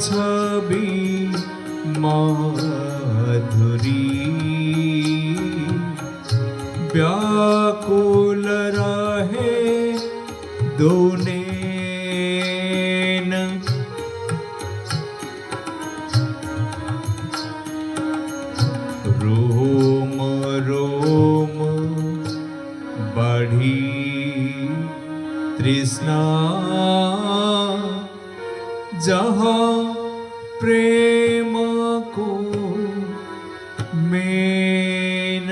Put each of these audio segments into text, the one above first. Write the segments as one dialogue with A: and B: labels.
A: छवि माधुरी व्याकुल रहे दो नैन रोम रोम बढ़ी तृष्णा जहाँ प्रेम को मेन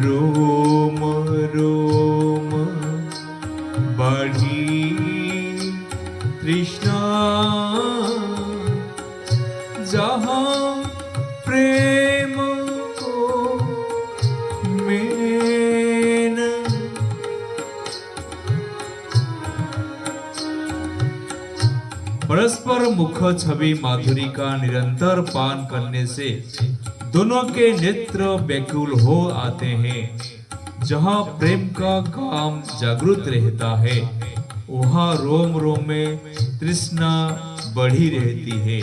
A: रोम रोम बढ़ी तृष्णा जहाँ प्रेम को मेन परस्पर मुख छवि माधुरी का निरंतर पान करने से दोनों के नेत्र व्याकुल हो आते हैं। जहाँ प्रेम का काम जागृत रहता है वहाँ रोम रोम में तृष्णा बढ़ी रहती है।